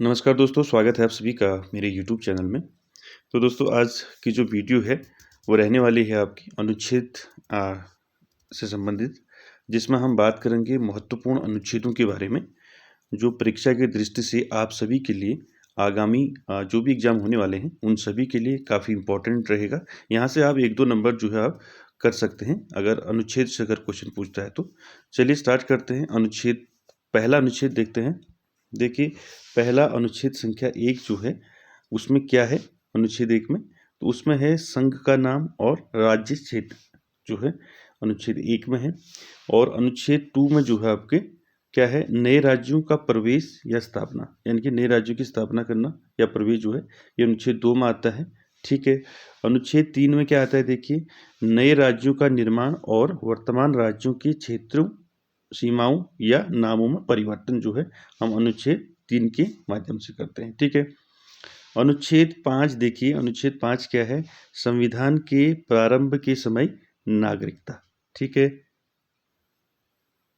नमस्कार दोस्तों, स्वागत है आप सभी का मेरे यूट्यूब चैनल में। तो दोस्तों आज की जो वीडियो है वो रहने वाली है आपकी अनुच्छेद से संबंधित, जिसमें हम बात करेंगे महत्वपूर्ण अनुच्छेदों के बारे में, जो परीक्षा की दृष्टि से आप सभी के लिए आगामी जो भी एग्ज़ाम होने वाले हैं उन सभी के लिए काफ़ी इम्पोर्टेंट रहेगा। यहाँ से आप 1-2 नंबर जो है आप कर सकते हैं, अगर अनुच्छेद से अगर क्वेश्चन पूछता है तो। चलिए स्टार्ट करते हैं। पहला अनुच्छेद देखते हैं। देखिए, पहला अनुच्छेद संख्या 1 जो है, उसमें क्या है अनुच्छेद 1 में? तो उसमें है संघ का नाम और राज्य क्षेत्र जो है अनुच्छेद 1 में है। और अनुच्छेद 2 में जो है आपके क्या है, नए राज्यों का प्रवेश या स्थापना, यानी कि नए राज्यों की स्थापना करना या प्रवेश जो है, ये अनुच्छेद 2 में आता है। ठीक है। अनुच्छेद 3 में क्या आता है देखिए, नए राज्यों का निर्माण और वर्तमान राज्यों के क्षेत्रों, सीमाओं या नामों में परिवर्तन जो है हम अनुच्छेद 3 के माध्यम से करते हैं। ठीक है। अनुच्छेद 5 देखिए, अनुच्छेद 5 क्या है? संविधान के प्रारंभ के समय नागरिकता। ठीक है।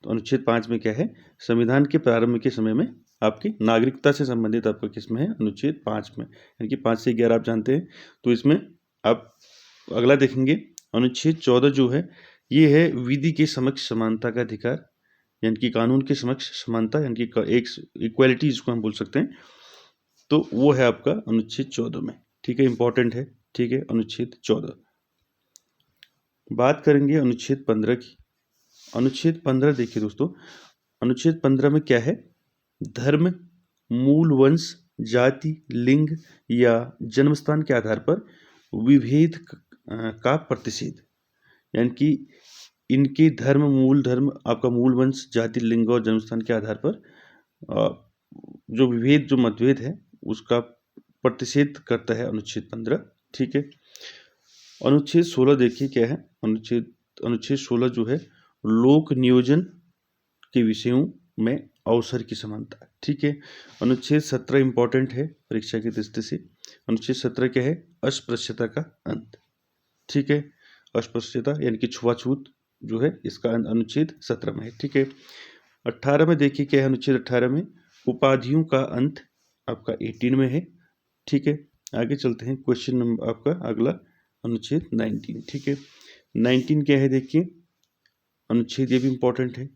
तो अनुच्छेद 5 में क्या है? संविधान के प्रारंभ के समय में आपकी नागरिकता से संबंधित आपका किसमें है? अनुच्छेद 5 में, यानी कि 5 से 11 आप जानते हैं। तो इसमें आप अगला देखेंगे अनुच्छेद 14 जो है, ये है विधि के समक्ष समानता का अधिकार, यानी कि कानून के समक्ष समानता, यानी कि एक इक्वालिटी जिसको हम बोल सकते हैं। तो वो है आपका अनुच्छेद 14 में। ठीक है, इंपॉर्टेंट है। ठीक है, अनुच्छेद 14। बात करेंगे अनुच्छेद 15 की। अनुच्छेद 15 देखिए दोस्तों, अनुच्छेद 15 में क्या है? धर्म, मूल वंश, जाति, लिंग या जन्मस्थान के आधार पर विभेद का प्रतिषेध, यानी कि इनके धर्म, आपका मूल वंश, जाति, लिंग और जन्मस्थान के आधार पर जो मतभेद है उसका प्रतिषेध करता है अनुच्छेद 15। ठीक है। अनुच्छेद 16 देखिए क्या है? अनुच्छेद 16 जो है, लोक नियोजन के विषयों में अवसर की समानता। ठीक है। अनुच्छेद 17 इंपॉर्टेंट है परीक्षा की दृष्टि से। अनुच्छेद 17 क्या है? अस्पृश्यता का अंत। ठीक है। अस्पृश्यता यानी कि छुआछूत जो है, इसका अनुच्छेद 17 में है। ठीक है। 18 में देखिए क्या है? अनुच्छेद 18 में उपाधियों का अंत आपका 18 में है। ठीक है। आगे चलते हैं, क्वेश्चन नंबर आपका अगला अनुच्छेद 19। ठीक है। 19 क्या है देखिए, अनुच्छेद ये भी इंपॉर्टेंट है।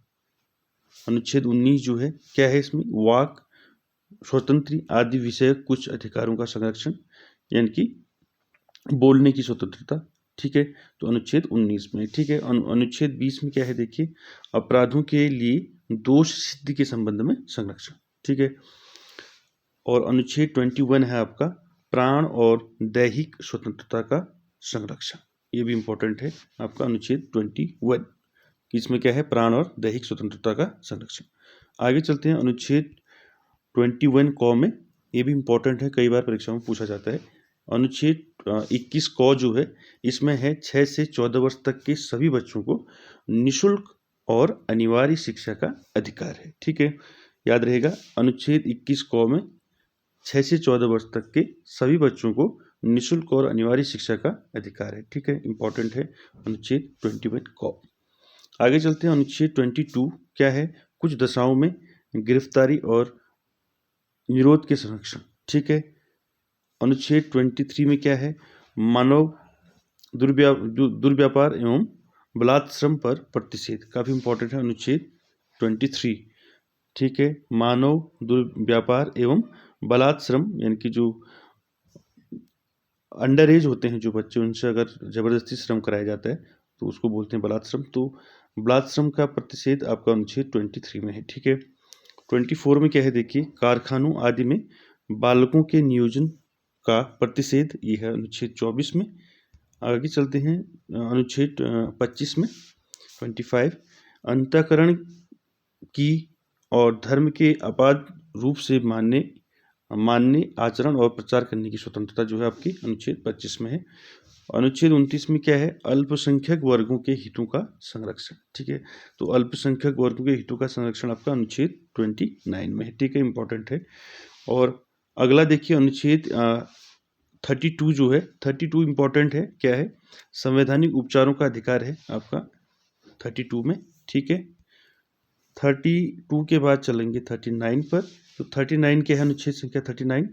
अनुच्छेद 19 जो है क्या है? इसमें वाक स्वतंत्र आदि विषय कुछ अधिकारों का संरक्षण, यानी कि बोलने की स्वतंत्रता। ठीक है। तो अनुच्छेद 19 में। ठीक है। अनुच्छेद 20 में क्या है देखिए, अपराधों के लिए दोष सिद्धि के संबंध में संरक्षण। ठीक है। और अनुच्छेद 21 है आपका प्राण और दैहिक स्वतंत्रता का संरक्षण। ये भी इंपॉर्टेंट है आपका अनुच्छेद 21, इसमें क्या है? प्राण और दैहिक स्वतंत्रता का संरक्षण। आगे चलते हैं अनुच्छेद 21 क में, ये भी इंपॉर्टेंट है, कई बार परीक्षा में पूछा जाता है। अनुच्छेद 21 क जो है, इसमें है 6 से 14 वर्ष तक के सभी बच्चों को निःशुल्क और अनिवार्य शिक्षा का अधिकार है। ठीक है, याद रहेगा। अनुच्छेद 21 क में 6 से 14 वर्ष तक के सभी बच्चों को निःशुल्क और अनिवार्य शिक्षा का अधिकार है। ठीक है, इंपॉर्टेंट है अनुच्छेद 21 क। आगे चलते हैं, अनुच्छेद 22 क्या है? कुछ दशाओं में गिरफ्तारी और निरोध के संरक्षण। ठीक है। अनुच्छेद 23 में क्या है? मानव दुर्व्यापार एवं बलात्श्रम पर प्रतिषेध, काफी इंपॉर्टेंट है अनुच्छेद 23। ठीक है। मानव दुर्व्यापार एवं बलात्श्रम, यानी कि जो अंडर एज होते हैं जो बच्चे, उनसे अगर जबरदस्ती श्रम कराया जाता है तो उसको बोलते हैं बलात्श्रम। तो बलात्श्रम का प्रतिषेध आपका अनुच्छेद 23 में है। ठीक है। 24 में क्या है देखिए, कारखानों आदि में बालकों के नियोजन का प्रतिषेध, ये है अनुच्छेद 24 में। आगे चलते हैं अनुच्छेद 25 में, 25, अंतःकरण की और धर्म के अपाध रूप से मानने, आचरण और प्रचार करने की स्वतंत्रता जो है आपकी अनुच्छेद 25 में है। अनुच्छेद 29 में क्या है? अल्पसंख्यक वर्गों के हितों का संरक्षण। ठीक है। तो अल्पसंख्यक वर्गों के हितों का संरक्षण आपका अनुच्छेद 29 में है। ठीक है, इंपॉर्टेंट है। और अगला देखिए अनुच्छेद 32 जो है, 32 इंपॉर्टेंट है। क्या है? संवैधानिक उपचारों का अधिकार है आपका 32 में। ठीक है। 32 के बाद चलेंगे 39 पर। तो 39 क्या है, अनुच्छेद संख्या 39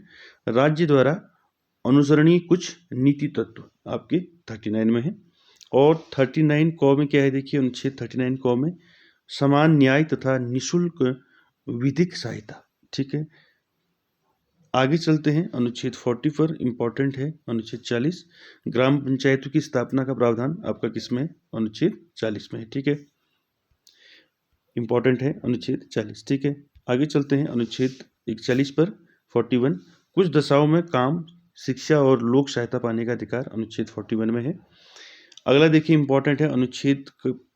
राज्य द्वारा अनुसरणीय कुछ नीति तत्व आपके 39 में है। और 39 क में क्या है, देखिए अनुच्छेद 39 क में समान न्याय तथा निःशुल्क विधिक सहायता। ठीक है, आगे चलते हैं अनुच्छेद 40 पर, इंपॉर्टेंट है अनुच्छेद 40 ग्राम पंचायतों की स्थापना का प्रावधान आपका किसमें है, अनुच्छेद 40 में है। ठीक है, इंपॉर्टेंट है अनुच्छेद 40। ठीक है, आगे चलते हैं अनुच्छेद 41 पर 41 कुछ दशाओं में काम, शिक्षा और लोक सहायता पाने का अधिकार अनुच्छेद 41 में है। अगला देखिए इंपॉर्टेंट है अनुच्छेद,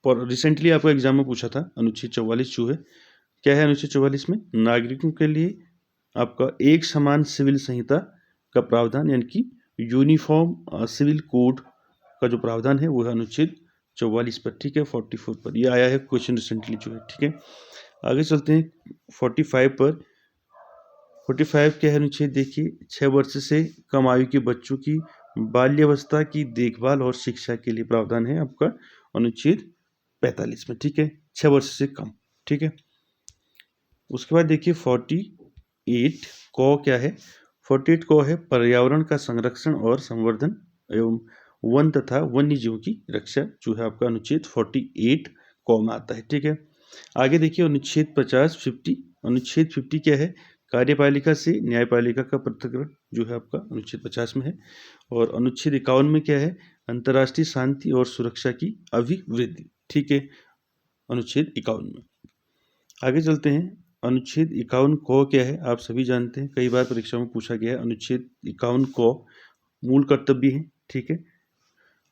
रिसेंटली आपका एग्जाम में पूछा था, अनुच्छेद 44 जो है, क्या है अनुच्छेद 44 में, नागरिकों के लिए आपका एक समान सिविल संहिता का प्रावधान, यानी कि यूनिफॉर्म सिविल कोड का जो प्रावधान है वो है अनुच्छेद 44 पर। ठीक है, 44 पर ये आया है क्वेश्चन रिसेंटली जो है। ठीक है, आगे चलते हैं 45 पर। 45 क्या है अनुच्छेद, देखिए 6 वर्ष से कम आयु के बच्चों की बाल्यावस्था की देखभाल और शिक्षा के लिए प्रावधान है आपका अनुच्छेद 45 में। ठीक है, 6 वर्ष से कम। ठीक है, उसके बाद देखिए 48 क क्या है, 48 क है पर्यावरण का संरक्षण और संवर्धन एवं वन तथा वन्य जीवों की रक्षा, जो है आपका अनुच्छेद 48 क में आता है। ठीक है, आगे देखिए अनुच्छेद 50 अनुच्छेद 50 क्या है, कार्यपालिका से न्यायपालिका का पृथक्करण, जो है आपका अनुच्छेद 50 में है। और अनुच्छेद 51 में क्या है, अंतर्राष्ट्रीय शांति और सुरक्षा की अभिवृद्धि। ठीक है, अनुच्छेद 51 में। आगे चलते हैं अनुच्छेद 51 क क्या है, आप सभी जानते हैं, कई बार परीक्षा में पूछा गया है। अनुच्छेद 51 क मूल कर्तव्य है। ठीक है,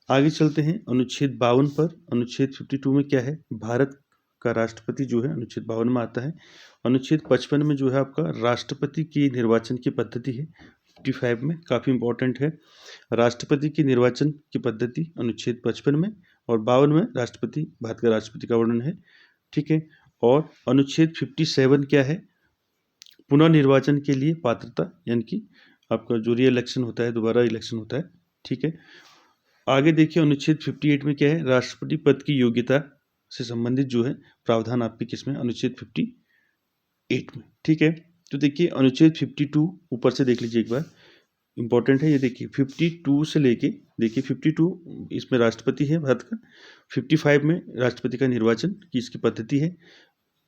आगे चलते हैं अनुच्छेद 52 पर। अनुच्छेद 52 में क्या है, भारत का राष्ट्रपति जो है अनुच्छेद 52 में आता है। अनुच्छेद 55 में जो है आपका राष्ट्रपति की निर्वाचन की पद्धति है, 55 में काफ़ी इंपॉर्टेंट है, राष्ट्रपति की निर्वाचन की पद्धति अनुच्छेद 55 में, और 52 में राष्ट्रपति, भारत का राष्ट्रपति का वर्णन है। ठीक है, और अनुच्छेद 57 क्या है, पुनः निर्वाचन के लिए पात्रता, यानी कि आपका जो री इलेक्शन होता है, दोबारा इलेक्शन होता है। ठीक है, आगे देखिए अनुच्छेद 58 में क्या है, राष्ट्रपति पद की योग्यता से संबंधित जो है प्रावधान आपके किसमें, अनुच्छेद 58 में। ठीक है, तो देखिए अनुच्छेद 52 ऊपर से देख लीजिए एक बार, इंपॉर्टेंट है ये। देखिए 52 से लेके, देखिए 52 इसमें राष्ट्रपति है भारत का, 55 में राष्ट्रपति का निर्वाचन की इसकी पद्धति है,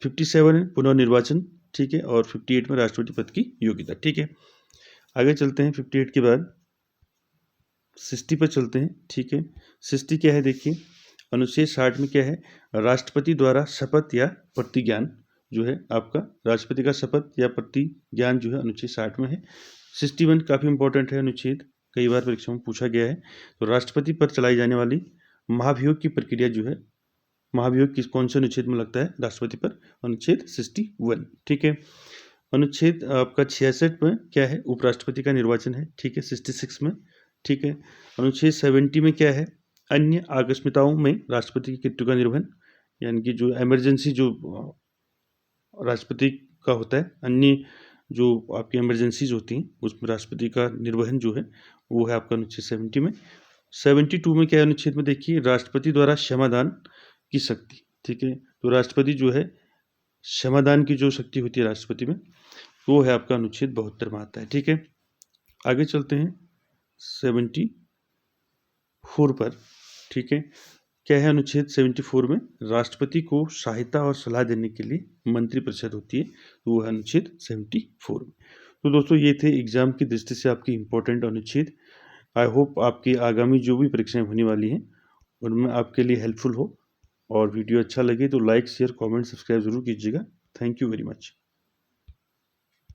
57 है पुनः निर्वाचन। ठीक है, और 58 में राष्ट्रपति पद की योग्यता। ठीक है, आगे चलते हैं 58 के बाद 60 पर चलते हैं। ठीक है, 60 क्या है, देखिए अनुच्छेद 60 में क्या है, राष्ट्रपति द्वारा शपथ या प्रतिज्ञान, जो है आपका राष्ट्रपति का शपथ या प्रतिज्ञान जो है अनुच्छेद 60 में है। 61 काफ़ी इंपॉर्टेंट है अनुच्छेद, कई बार परीक्षा में पूछा गया है। तो राष्ट्रपति पर चलाई जाने वाली महाभियोग की प्रक्रिया जो है, महाभियोग किस कौन से अनुच्छेद में लगता है, राष्ट्रपति पर, अनुच्छेद 61। ठीक है, अनुच्छेद आपका 66 में क्या है, उपराष्ट्रपति का निर्वाचन है। ठीक है, 66 में। ठीक है, अनुच्छेद 70 में क्या है, अन्य आकस्मिकताओं में राष्ट्रपति की कृत्यों का निर्वहन, यानी कि जो इमरजेंसी जो राष्ट्रपति का होता है, अन्य जो आपकी इमरजेंसीज होती हैं उसमें राष्ट्रपति का निर्वहन जो है वो है आपका अनुच्छेद 70 में। 72 में क्या है अनुच्छेद में, देखिए राष्ट्रपति द्वारा क्षमादान की शक्ति। ठीक है, तो राष्ट्रपति जो है क्षमादान की जो शक्ति होती है राष्ट्रपति में, वो है आपका अनुच्छेद 72 में आता है। ठीक है, आगे चलते हैं 74 पर। ठीक है, क्या है अनुच्छेद 74 में, राष्ट्रपति को सहायता और सलाह देने के लिए मंत्रिपरिषद होती है, तो वो है अनुच्छेद 74 में। तो दोस्तों ये थे एग्जाम की दृष्टि से आपकी इंपॉर्टेंट अनुच्छेद। आई होप आपकी आगामी जो भी परीक्षाएं होने वाली हैं उनमें आपके लिए हेल्पफुल हो, और वीडियो अच्छा लगे तो लाइक शेयर कमेंट सब्सक्राइब जरूर कीजिएगा। Thank you very much.